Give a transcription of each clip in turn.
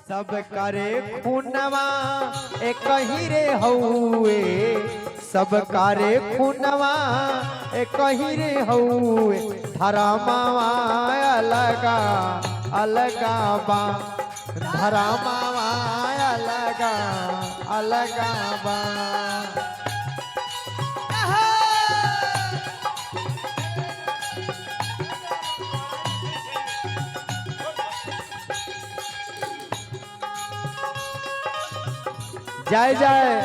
सब करे खूनवा एक ही रे हउए, सब करे खूनवा एक ही रे हउए, धर्मवा अलगा अलगा बा, धर्मवा अलगा अलगा बा। जय जय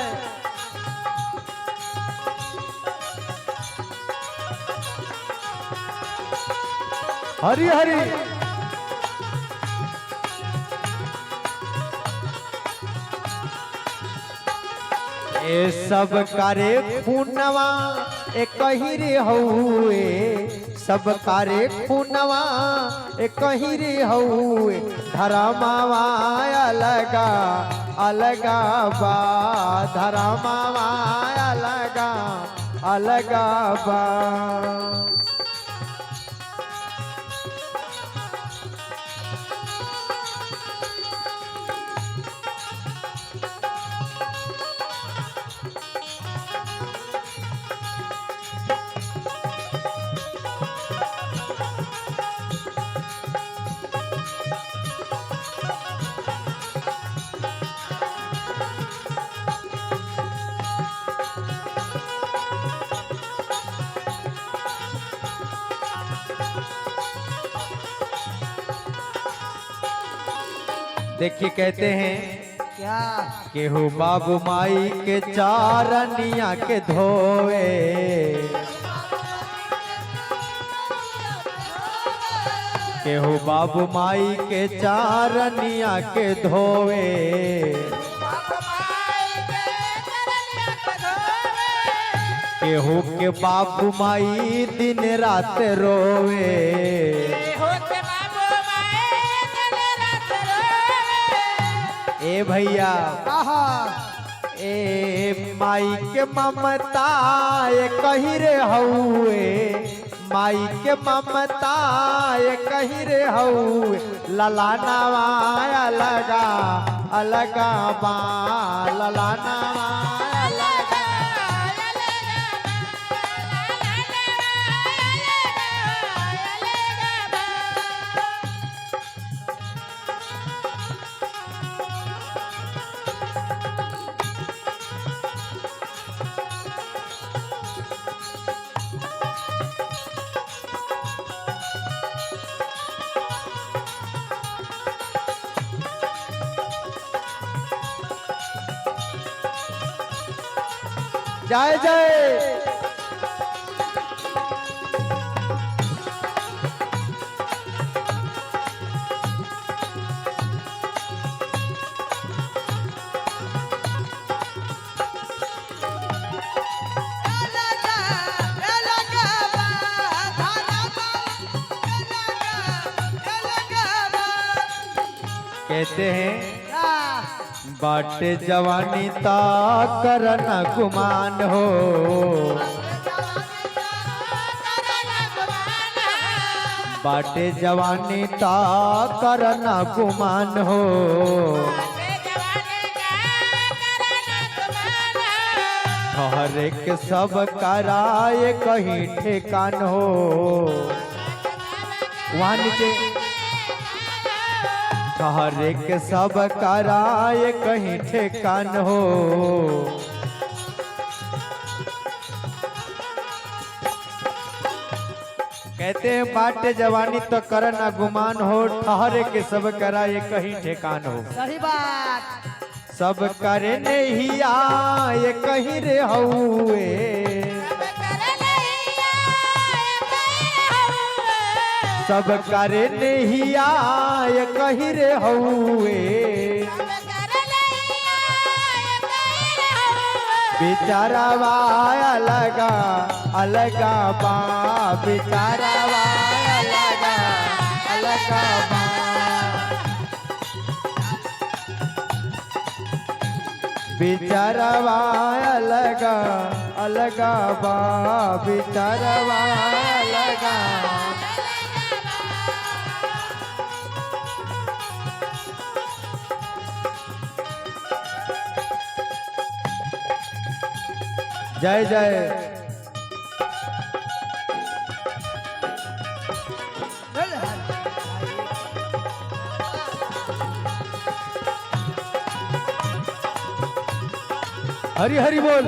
हरि हरि। ए सब करे खूनवा एक ही रे हउए, सब करे खूनवा एक ही रे हउए, धर्मवा अलगा अलगा बा, धर्मवा अलगा अलगा बा। देखिए कहते हैं क्या केहू बाबू माई के चारनिया के धोवे, केहू बाबू माई के चारनिया के धोवे, केहू के बाबू माई दिन रात रोवे, ए भैया ए माई के ममता ये कही रे हउए, माई के ममता ये कही रे हउए, ललानावा अलगा अलगा बा, ललानावा जय जय। कहते हैं बाटे जवानी ता करना गुमान हो, बाटे जवानी ता करना गुमान हो, हर एक सब कराए कहीं ठेकान हो। वहाँ नीचे हर एक सब कराए कहीं ठेकान हो, कहते हैं बाटे जवानी तो करना गुमान हो, ठहरे के सब कराए कहीं ठेकान हो। सही बात। सब करे नहीं आए कहीं रे हउए, सब करे नहीं आए कहीं रे हउए, बेचारावा अलगा अलगा बा, बेचारावा अलगा अलगा बा, बेचारावा अलगा अलगा बा, बेचारावा अलगा। जय जय। हरि हरि बोल।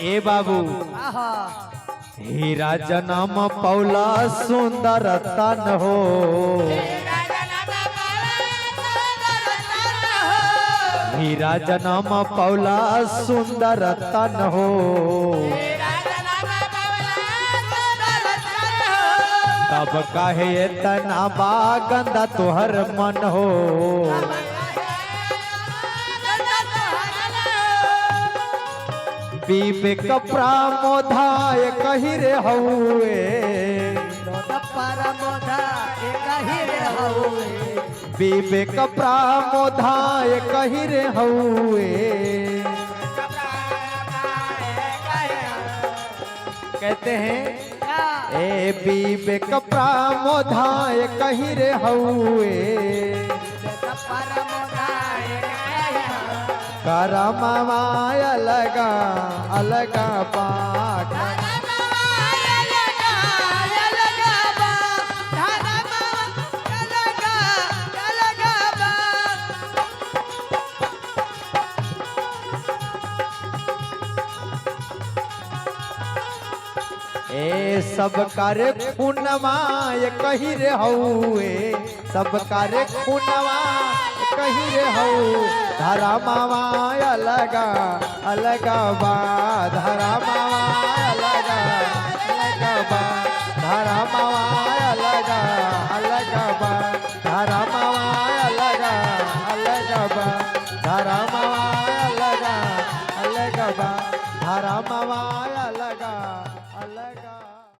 ए बाबू हीरा जन्म पौला सुंदर तन हो, हीरा जन्म पौला सुंदर तन हो, तब काहे इतना बागंदा तुहर मन हो। विवेक प्रामोधाय कही रे हउए, विवेक प्रामोधाय कही रे हउए। कहते हैं ए विवेक प्रामोधाय कही रे हउए, करमवाय अलगा अलगा पाठ। ए सब करे खूनवाय कही रे हउए, सब करे खूनवाय कही रे हउ। धरा मावाय अलगा अलगा बा, धरा मावाय अलगा अलगा बा, धरा मावाय अलगा अलगा बा, धरा मावाय अलगा अलगा बा, धरा मावाय अलगा अलगा बा, धरा मावाय